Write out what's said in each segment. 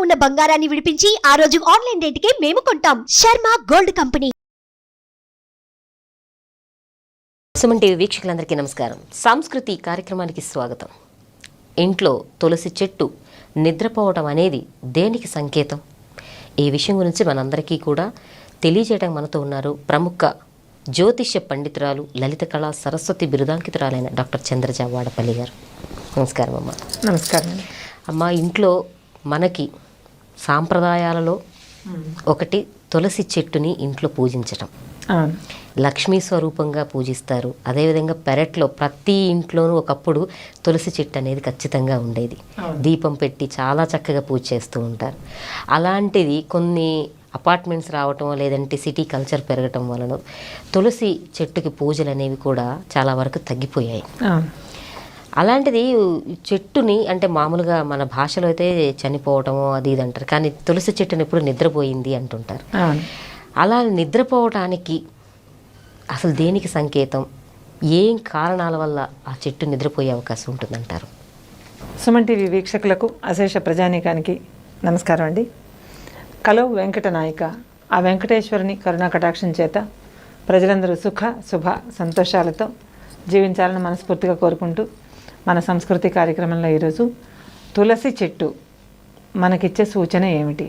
ఉన్న బంగారాన్ని విడిపించి ఆ రోజు ఆన్లైన్ రేటుకే మేము కొంటాం. Sharma gold company. Suman TV వీక్షకులందరికీ నమస్కారం. సంస్కృతి కార్యక్రమానికి స్వాగతం. ఇంట్లో తులసి చెట్టు నిద్రపోవటం అనేది దేనికి సంకేతం? ఈ విషయం గురించి మనందరికీ కూడా తెలియజేయడం మనతో ఉన్నారు ప్రముఖ జ్యోతిష్య పండితురాలు, లలిత కళా సరస్వతి బిరుదాంకితురాలైన డాక్టర్ చంద్రజ వాడపల్లి గారు. నమస్కారం అమ్మ. నమస్కారం అమ్మ, ఇంట్లో మనకి సాంప్రదాయాలలో ఒకటి తులసి చెట్టుని ఇంట్లో పూజించటం. లక్ష్మీ స్వరూపంగా పూజిస్తారు. అదేవిధంగా పెరట్లో ప్రతి ఇంట్లోనూ ఒకప్పుడు తులసి చెట్టు అనేది ఖచ్చితంగా ఉండేది. దీపం పెట్టి చాలా చక్కగా పూజ చేస్తూ ఉంటారు. అలాంటిది కొన్ని అపార్ట్మెంట్స్ రావటం, లేదంటే సిటీ కల్చర్ పెరగటం వలన తులసి చెట్టుకి పూజలు అనేవి కూడా చాలా వరకు తగ్గిపోయాయి. అలాంటిది చెట్టుని అంటే మామూలుగా మన భాషలో అయితే చనిపోవటము అది ఇది అంటారు, కానీ తులసి చెట్టుని ఎప్పుడు నిద్రపోయింది అంటుంటారు. అలా నిద్రపోవటానికి అసలు దేనికి సంకేతం? ఏం కారణాల వల్ల ఆ చెట్టు నిద్రపోయే అవకాశం ఉంటుందంటారు? సుమన్ టీవీ వీక్షకులకు, అశేష ప్రజానీకానికి నమస్కారం అండి. కలో వెంకట నాయక ఆ వెంకటేశ్వరుని కరుణా కటాక్షం చేత ప్రజలందరూ సుఖ శుభ సంతోషాలతో జీవించాలని మనస్ఫూర్తిగా కోరుకుంటూ మన సంస్కృతి కార్యక్రమంలో ఈరోజు తులసి చెట్టు మనకిచ్చే సూచన ఏమిటి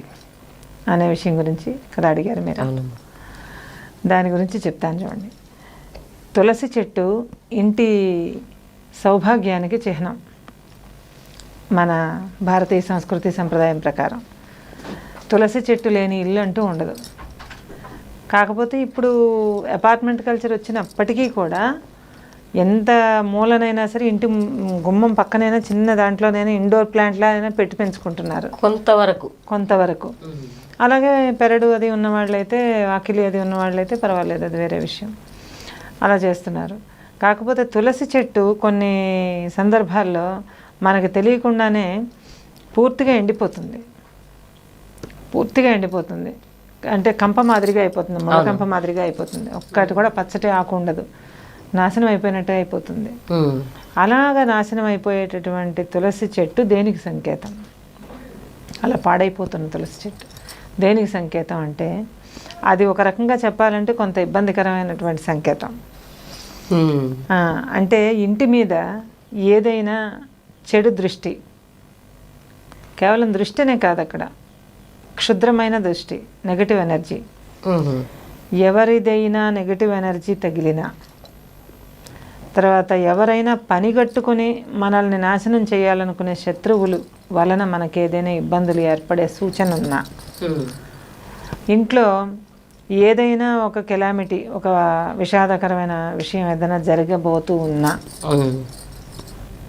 అనే విషయం గురించి కదా అడిగారు మీరు. దాని గురించి చెప్తాను చూడండి. తులసి చెట్టు ఇంటి సౌభాగ్యానికి చిహ్నం. మన భారతీయ సంస్కృతి సంప్రదాయం ప్రకారం తులసి చెట్టు లేని ఇల్లు అంటూ ఉండదు. కాకపోతే ఇప్పుడు అపార్ట్మెంట్ కల్చర్ వచ్చినప్పటికీ కూడా ఎంత మూలనైనా సరే ఇంటి గుమ్మం పక్కనైనా చిన్న దాంట్లోనైనా ఇండోర్ ప్లాంట్లా అయినా పెట్టి పెంచుకుంటున్నారు కొంతవరకు. అలాగే పెరడు అది ఉన్నవాళ్ళైతే, వాకిలి అది ఉన్నవాళ్ళైతే పర్వాలేదు, అది వేరే విషయం. అలా చేస్తున్నారు. కాకపోతే తులసి చెట్టు కొన్ని సందర్భాల్లో మనకు తెలియకుండానే పూర్తిగా ఎండిపోతుంది. అంటే కంప మాదిరిగా అయిపోతుంది, మొల కంప మాదిరిగా అయిపోతుంది. ఒక్కటి కూడా పచ్చటి ఆకు ఉండదు, నాశనం అయిపోయినట్టే అయిపోతుంది. అలాగా నాశనం అయిపోయేటటువంటి తులసి చెట్టు దేనికి సంకేతం? అలా పాడైపోతున్న తులసి చెట్టు దేనికి సంకేతం అంటే, అది ఒక రకంగా చెప్పాలంటే కొంత ఇబ్బందికరమైనటువంటి సంకేతం. అంటే ఇంటి మీద ఏదైనా చెడు దృష్టి, కేవలం దృష్టినే కాదు, అక్కడ క్షుద్రమైన దృష్టి, నెగటివ్ ఎనర్జీ, ఎవరిదైనా నెగటివ్ ఎనర్జీ తగిలినా, తర్వాత ఎవరైనా పనిగట్టుకుని మనల్ని నాశనం చేయాలనుకునే శత్రువులు వలన మనకి ఏదైనా ఇబ్బందులు ఏర్పడే సూచన ఉన్నా, ఇంట్లో ఏదైనా ఒక కెలామిటీ, ఒక విషాదకరమైన విషయం ఏదైనా జరగబోతూ ఉన్నా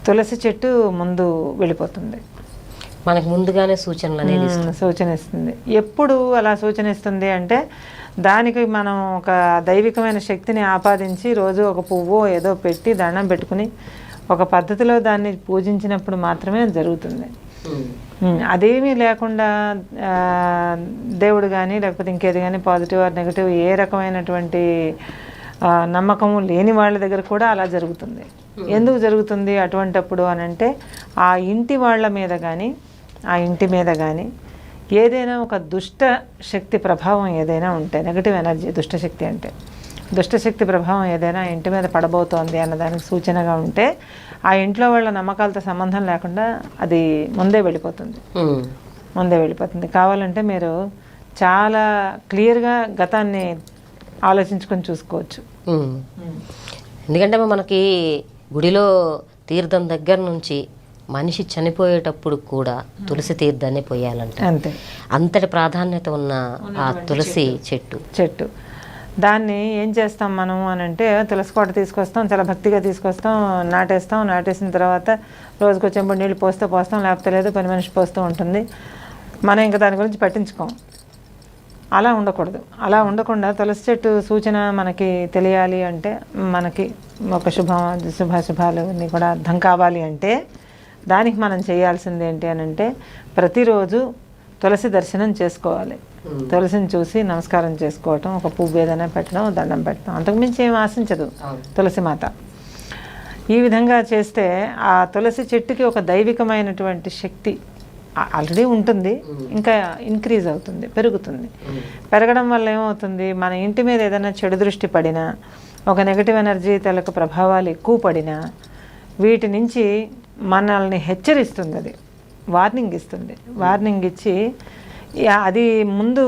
తులసి చెట్టు ముందు వెళ్ళిపోతుంది, మనకు ముందుగానే సూచన ఇస్తుంది. ఎప్పుడు అలా సూచన ఇస్తుంది అంటే, దానికి మనం ఒక దైవికమైన శక్తిని ఆపాదించి రోజు ఒక పువ్వు ఏదో పెట్టి దండం పెట్టుకుని ఒక పద్ధతిలో దాన్ని పూజించినప్పుడు మాత్రమే జరుగుతుంది. అదేమీ లేకుండా దేవుడు కానీ లేకపోతే ఇంకేది కానీ పాజిటివ్ ఆర్ నెగిటివ్ ఏ రకమైనటువంటి నమ్మకము లేని వాళ్ళ దగ్గర కూడా అలా జరుగుతుంది. ఎందుకు జరుగుతుంది అటువంటప్పుడు అని అంటే, ఆ ఇంటి వాళ్ళ మీద కానీ ఆ ఇంటి మీద కానీ ఏదైనా ఒక దుష్ట శక్తి ప్రభావం ఏదైనా ఉంటే, నెగటివ్ ఎనర్జీ, దుష్టశక్తి అంటే దుష్టశక్తి ప్రభావం ఏదైనా ఇంటి మీద పడబోతోంది అన్నదానికి సూచనగా ఉంటే, ఆ ఇంట్లో వాళ్ళ నమ్మకాలతో సంబంధం లేకుండా అది ముందే వెళ్ళిపోతుంది. కావాలంటే మీరు చాలా క్లియర్గా గతాన్ని ఆలోచించుకొని చూసుకోవచ్చు. ఎందుకంటే మనకి గుడిలో తీర్థం దగ్గర నుంచి మనిషి చనిపోయేటప్పుడు కూడా తులసి తీర్థాన్ని పోయాలంట. అంతటి ప్రాధాన్యత ఉన్న ఆ తులసి చెట్టు దాన్ని ఏం చేస్తాం మనం అని అంటే, తులసి కోట తీసుకొస్తాం, చాలా భక్తిగా తీసుకొస్తాం, నాటేసిన తర్వాత రోజుకు వచ్చేప్పుడు నీళ్ళు పోస్తాం, లేకపోతే లేదు పని మనిషి పోస్తూ ఉంటుంది. మనం ఇంకా దాని గురించి పట్టించుకోం. అలా ఉండకూడదు. అలా ఉండకుండా తులసి చెట్టు సూచన మనకి తెలియాలి అంటే, మనకి ఒక శుభాశుభాలు అన్నీ కూడా అర్థం కావాలి అంటే, దానికి మనం చేయాల్సింది ఏంటి అని అంటే, ప్రతిరోజు తులసి దర్శనం చేసుకోవాలి. తులసిని చూసి నమస్కారం చేసుకోవటం, ఒక పువ్వు ఏదైనా పెట్టడం, దండం పెట్టడం, అంతకుమించి ఏం ఆశించదు తులసి మాత. ఈ విధంగా చేస్తే ఆ తులసి చెట్టుకి ఒక దైవికమైనటువంటి శక్తి ఆల్రెడీ ఉంటుంది, ఇంకా ఇంక్రీజ్ అవుతుంది, పెరుగుతుంది. పెరగడం వల్ల ఏమవుతుంది, మన ఇంటి మీద ఏదైనా చెడు దృష్టి పడినా, ఒక నెగటివ్ ఎనర్జీ తలకు ప్రభావాలు ఎక్కువ పడినా వీటి నుంచి మనల్ని హెచ్చరిస్తుంది, అది వార్నింగ్ ఇస్తుంది. వార్నింగ్ ఇచ్చి అది ముందు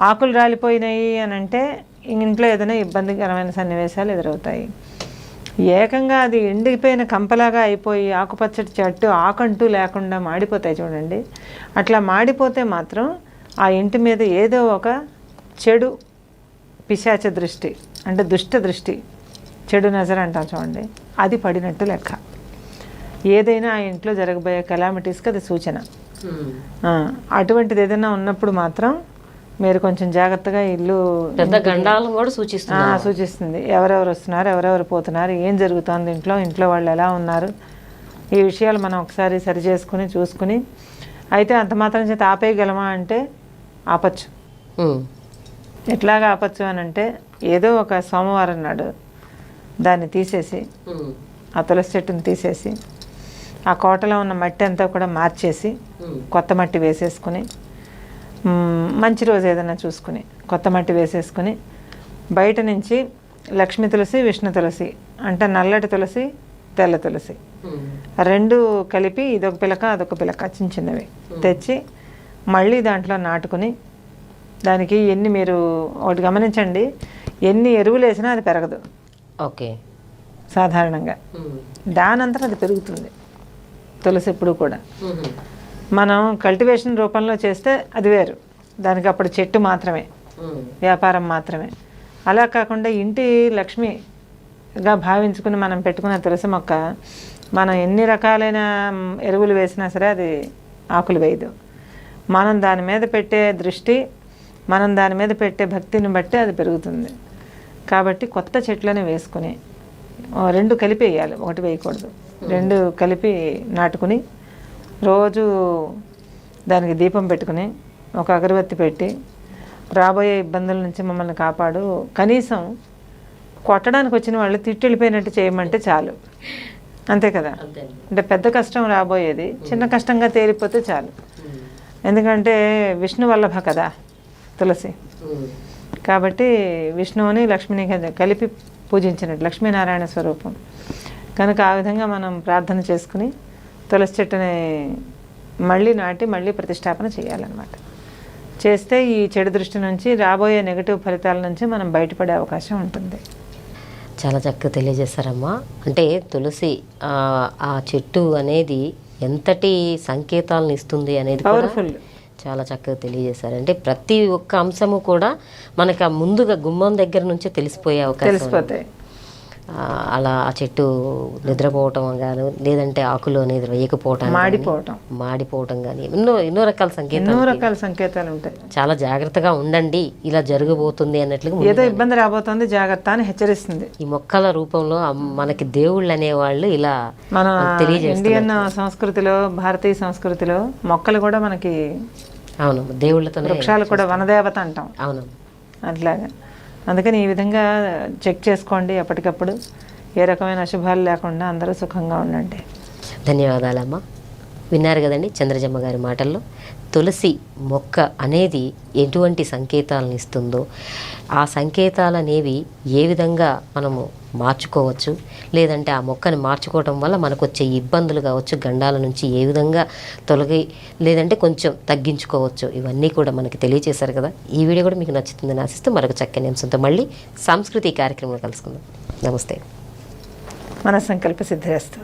ఆకులు రాలిపోయినాయి అని అంటే ఇంట్లో ఏదైనా ఇబ్బందికరమైన సన్నివేశాలు ఎదురవుతాయి. ఏకంగా అది ఎండిపోయిన కంపలాగా అయిపోయి ఆకుపచ్చటి చెట్టు ఆకంటూ లేకుండా మాడిపోతాయి చూడండి. అట్లా మాడిపోతే మాత్రం ఆ ఇంటి మీద ఏదో ఒక చెడు పిశాచ దృష్టి, అంటే దుష్ట దృష్టి, చెడు నజర్ అంటాం చూడండి, అది పడినట్టు లెక్క. ఏదైనా ఆ ఇంట్లో జరగబోయే కెలామిటీస్కి అది సూచన. అటువంటిది ఏదైనా ఉన్నప్పుడు మాత్రం మీరు కొంచెం జాగ్రత్తగా ఇల్లు పెద్ద గండాలను కూడా సూచిస్తుంది. ఎవరెవరు వస్తున్నారు, ఎవరెవరు పోతున్నారు, ఏం జరుగుతోంది ఇంట్లో వాళ్ళు ఎలా ఉన్నారు, ఈ విషయాలు మనం ఒకసారి సరి చేసుకుని చూసుకుని, అయితే అంత మాత్రం చేత ఆపేయగలమా అంటే ఆపచ్చు. ఎట్లాగా ఆపచ్చు అని అంటే ఏదో ఒక సోమవారం నాడు దాన్ని తీసేసి, ఆ తులసి చెట్టుని తీసేసి, ఆ కోటలో ఉన్న మట్టి అంతా కూడా మార్చేసి కొత్త మట్టి వేసేసుకుని, మంచి రోజు ఏదైనా చూసుకుని కొత్త మట్టి వేసేసుకుని, బయట నుంచి లక్ష్మీ తులసి, విష్ణు తులసి, అంటే నల్లటి తులసి, తెల్ల తులసి రెండు కలిపి ఇదొక పిలక అదొక పిలక చిన్న చిన్నవి తెచ్చి మళ్ళీ దాంట్లో నాటుకుని, దానికి ఎన్ని మీరు ఒకటి గమనించండి, ఎన్ని ఎరువులు వేసినా అది పెరగదు. ఓకే, సాధారణంగా దానంతా అది పెరుగుతుంది తులసి ఎప్పుడు కూడా. మనం కల్టివేషన్ రూపంలో చేస్తే అది వేరు, దానికి అప్పుడు చెట్టు మాత్రమే, వ్యాపారం మాత్రమే. అలా కాకుండా ఇంటి లక్ష్మిగా భావించుకుని మనం పెట్టుకున్న తులసి మొక్క మనం ఎన్ని రకాలైన ఎరువులు వేసినా సరే అది ఆకులు వేయదు. మనం దాని మీద పెట్టే దృష్టి, మనం దాని మీద పెట్టే భక్తిని బట్టి అది పెరుగుతుంది. కాబట్టి కొత్త చెట్లను వేసుకుని రెండు కలిపి వేయాలి, ఒకటి వేయకూడదు, రెండు కలిపి నాటుకుని రోజు దానికి దీపం పెట్టుకుని ఒక అగరబత్తి పెట్టి, రాబోయే ఇబ్బందుల నుంచి మమ్మల్ని కాపాడు, కనీసం కొట్టడానికి వచ్చిన వాళ్ళు తిట్టి వెళ్ళిపోయినట్టు చేయమంటే చాలు, అంతే కదా. అంటే పెద్ద కష్టం రాబోయేది చిన్న కష్టంగా తేలిపోతే చాలు. ఎందుకంటే విష్ణు వల్లభ కదా తులసి, కాబట్టి విష్ణువుని లక్ష్మిని కలిపి పూజించినట్టు, లక్ష్మీనారాయణ స్వరూపం కనుక ఆ విధంగా మనం ప్రార్థన చేసుకుని తులసి చెట్టుని మళ్ళీ నాటి మళ్ళీ ప్రతిష్టాపన చేయాలన్నమాట. చేస్తే ఈ చెడు దృష్టి నుంచి, రాబోయే నెగటివ్ ఫలితాల నుంచి మనం బయటపడే అవకాశం ఉంటుంది. చాలా చక్కగా తెలియజేశారమ్మా. అంటే తులసి ఆ చెట్టు అనేది ఎంతటి సంకేతాలను ఇస్తుంది అనేది పవర్ఫుల్, చాలా చక్కగా తెలియజేశారు. అంటే ప్రతి ఒక్క అంశము కూడా మనకు ముందుగా గుమ్మం దగ్గర నుంచే తెలిసిపోయే అవకాశం, తెలిసిపోతాయి. అలా ఆ చెట్టు నిద్రపోవటం కానీ, లేదంటే ఆకులు అనేది వేయకపోవటం, మాడిపోవటం కానీ ఎన్నో రకాల సంకేతాలు ఉంటాయి. చాలా జాగ్రత్తగా ఉండండి, ఇలా జరగబోతుంది అన్నట్లుగా, ఏదో ఇబ్బంది రాబోతుంది జాగ్రత్త అని హెచ్చరిస్తుంది. ఈ మొక్కల రూపంలో మనకి దేవుళ్ళు అనేవాళ్ళు ఇలా మన ఇండియన్ సంస్కృతిలో, భారతీయ సంస్కృతిలో మొక్కలు కూడా మనకి, అవును, దేవుళ్ళతో, వృక్షాలు కూడా వనదేవత అంటాం. అవును, అట్లాగా. అందుకని ఈ విధంగా చెక్ చేసుకోండి ఎప్పటికప్పుడు, ఏ రకమైన అశుభాలు లేకుండా అందరూ సుఖంగా ఉండండి. ధన్యవాదాలమ్మా. విన్నారు కదండి చంద్రజమ్మ గారి మాటల్లో తులసి మొక్క అనేది ఎటువంటి సంకేతాలను ఇస్తుందో, ఆ సంకేతాలు అనేవి ఏ విధంగా మనము మార్చుకోవచ్చు, లేదంటే ఆ మొక్కని మార్చుకోవటం వల్ల మనకు వచ్చే ఇబ్బందులు కావచ్చు, గండాల నుంచి ఏ విధంగా తొలగి, లేదంటే కొంచెం తగ్గించుకోవచ్చు, ఇవన్నీ కూడా మనకి తెలియజేశారు కదా. ఈ వీడియో కూడా మీకు నచ్చుతుందని ఆశిస్తూ మరొక చక్కని అంశంతో మళ్ళీ సంస్కృతి కార్యక్రమంలో కలుసుకుందాం. నమస్తే. మన సంకల్ప సిద్ధిరస్తు.